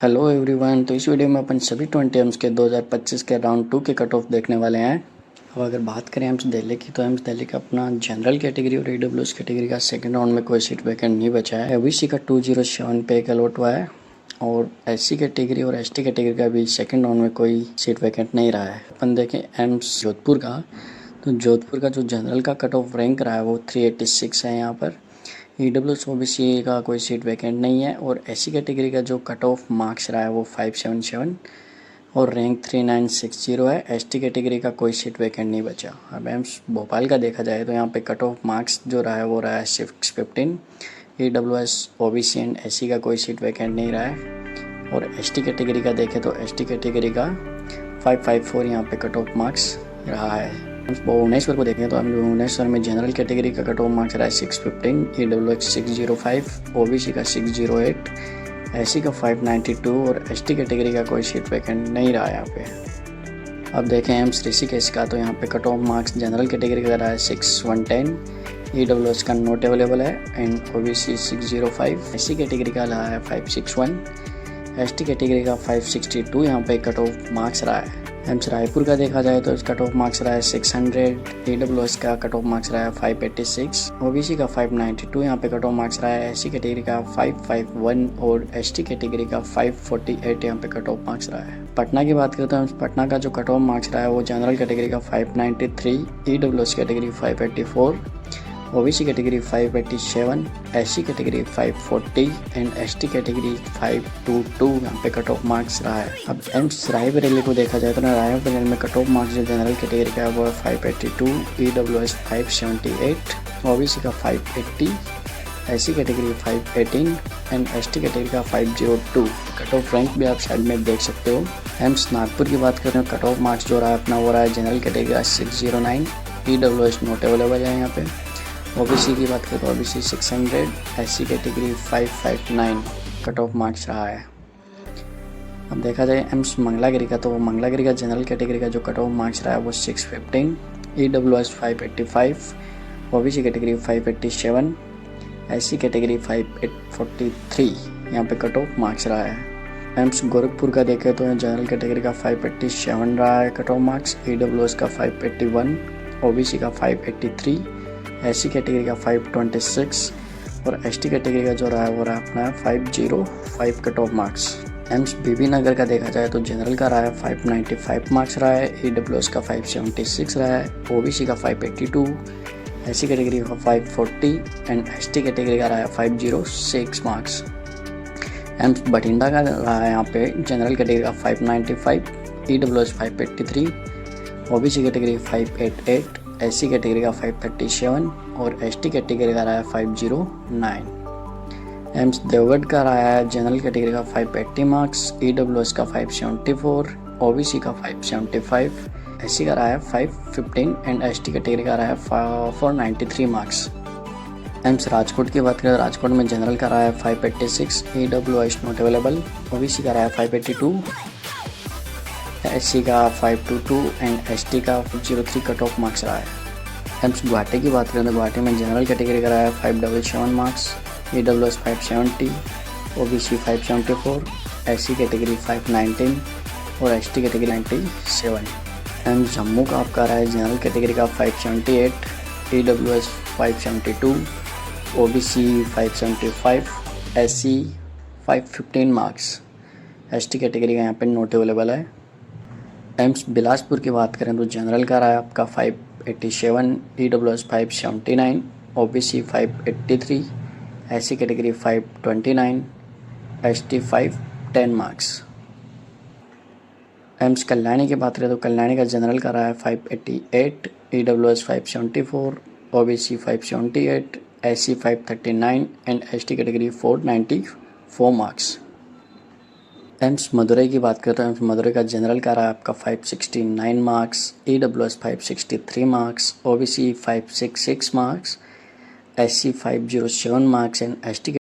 Hello everyone. तो इस video में अपन सभी 20 एम्स के 2025 के राउंड 2 के कट ऑफ देखने वाले हैं। अब अगर बात करें एम्स दिल्ली की, तो एम्स दिल्ली का अपना जनरल कैटेगरी और ईडब्ल्यूएस कैटेगरी का सेकंड राउंड में कोई सीट वैकेंट नहीं बचा है। ओबीसी का 207 पे एक अलॉट हुआ है और एससी कैटेगरी और एसटी कैटेगरी का भी सेकंड राउंड में कोई सीट वैकेंट नहीं रहा है। अपन देखें एम्स जोधपुर का, तो जोधपुर का जो जनरल का कट ऑफ रैंक रहा है वो 386 है। यहाँ पर ईडब्ल्यूएस ओबीसी का कोई सीट वैकेंट नहीं है और एससी कैटेगरी का जो कट ऑफ मार्क्स रहा है वो 577 और रैंक 3960 है। एसटी कैटेगरी का कोई सीट वैकेंट नहीं बचा। अब एम्स भोपाल का देखा जाए तो यहाँ पे कट ऑफ मार्क्स जो रहा है वो रहा है 615। ईडब्ल्यूएस ओबीसी एंड एससी का कोई सीट वैकेंट नहीं रहा है और एसटी कैटेगरी का देखें तो एसटी कैटेगरी का 554 यहाँ पे कट ऑफ मार्क्स रहा है। भुवनेश्वर को देखें तो हम भुवनेश्वर में जनरल कैटेगरी का कट ऑफ मार्क्स रहा है 615, ईडब्ल्यूएस 605, ओबीसी का 608, एससी का 592 और एसटी कैटेगरी का कोई सीट वैकेंट नहीं रहा है यहाँ पे। अब देखें एम्स ऋषिकेश का, तो यहाँ पे cut off marks general category का रहा है 6110, ईडब्ल्यूएस का नॉट अवेलेबल है एंड ओबीसी 605, एससी कैटेगरी का रहा है 561, एसटी कैटेगरी का 562 यहाँ पे कट ऑफ मार्क्स रहा है। एम्स रायपुर का देखा जाए तो इसका कट ऑफ मार्क्स रहा है 600, ईडब्ल्यूएस का कट ऑफ मार्क्स रहा है 586, ओबीसी का 592 यहाँ पे कट ऑफ मार्क्स रहा है, एससी कैटेगरी का 551 और एसटी कैटेगरी का 548 यहाँ पे कट ऑफ मार्क्स रहा है। पटना की बात करें तो एम्स पटना का जो कट ऑफ मार्क्स रहा है वो जनरल कैटेगरी का 593, EWS category 584, OBC category 587, SC category 540 and ST category 522 यहाँ पे कट ऑफ मार्क्स रहा है। अब एम्स रायबरेली को देखा जाए तो रायबरेली में कट ऑफ मार्क्स जो जनरल कैटेगरी का है वो 582, ईडब्ल्यूएस 578, ओबीसी का 580, SC category 518 and ST category का 502। कट ऑफ रैंक भी आप साइड में देख सकते हो। एम्स नागपुर की बात करें तो कट ऑफ मार्क्स जो रहा है अपना वो रहा है जनरल कैटेगरी का 609, ईडब्ल्यूएस नॉट अवेलेबल है यहाँ पे, ओबीसी की बात करें तो OBC 600, SC category 559 cut off marks रहा है। अब देखा जाए एम्स मंगलागिरी का, तो मंगलागिरी का जनरल कैटेगरी का जो कट ऑफ मार्क्स रहा है वो 615, EWS 585, OBC category 587, SC category 543 यहाँ पे कट ऑफ मार्क्स रहा है। एम्स गोरखपुर का देखें तो जनरल कैटेगरी का 587 रहा है कट ऑफ मार्क्स, ईडब्ल्यूएस का 581, ओबीसी का 583, एससी कैटेगरी का 526 और एसटी कैटेगरी का जो रहा है वो रहा अपना 505 कट ऑफ मार्क्स। एम्स बीबी नगर का देखा जाए तो जनरल का रहा है 595 मार्क्स रहा है, ईडब्ल्यूएस का 576 रहा है, ओबीसी का 582, एससी कैटेगरी का 540 एंड एसटी कैटेगरी का रहा है 506 मार्क्स। एम्स बठिंडा का रहा है यहाँ पे जनरल कैटेगरी का 595, EWS 583, OBC category 588, SC category का 537 और एसटी कैटेगरी का रहा है 509। एम्स देवगढ़ का रहा है जनरल कैटेगरी का 580 मार्क्स, ईडब्ल्यूएस का 574, ओबीसी का 575, एससी का रहा है 515 एंड एसटी कैटेगरी का रहा है 493 मार्क्स। एम्स राजकोट की बात करें, राजकोट में जनरल का रहा है 586, ईडब्ल्यूएस नॉट अवेलेबल, ओबीसी का रहा है 582, एससी का 522 एंड एसटी का 503 कट ऑफ मार्क्स रहा है। एम्स गुवाहाटी की बात करें तो गुवाहाटी में जनरल कैटेगरी का रहा है 577 marks, EWS 570, OBC 574, SC category 519 और एसटी कैटेगरी 97। एम्स जम्मू का आपका रहा है जनरल कैटेगरी का 578, EWS 572, OBC 575, SC 515 marks, ST category का यहाँ पे नॉट अवेलेबल है। एम्स बिलासपुर की बात करें तो जनरल का रहा है आपका 587, EWS 579, OBC 583, SC category 529, ST 510 marks. AIIMS Kalyani की बात करें तो कल्याणी का जनरल का रहा है 588, EWS 574, OBC 578, SC 539 and ST category 494 marks. AIIMS Madurai की बात करें तो एम्स मदुरई का जनरल का रहा है आपका 569 marks, EWS 563 marks, OBC 566 marks, SC 507 marks and ST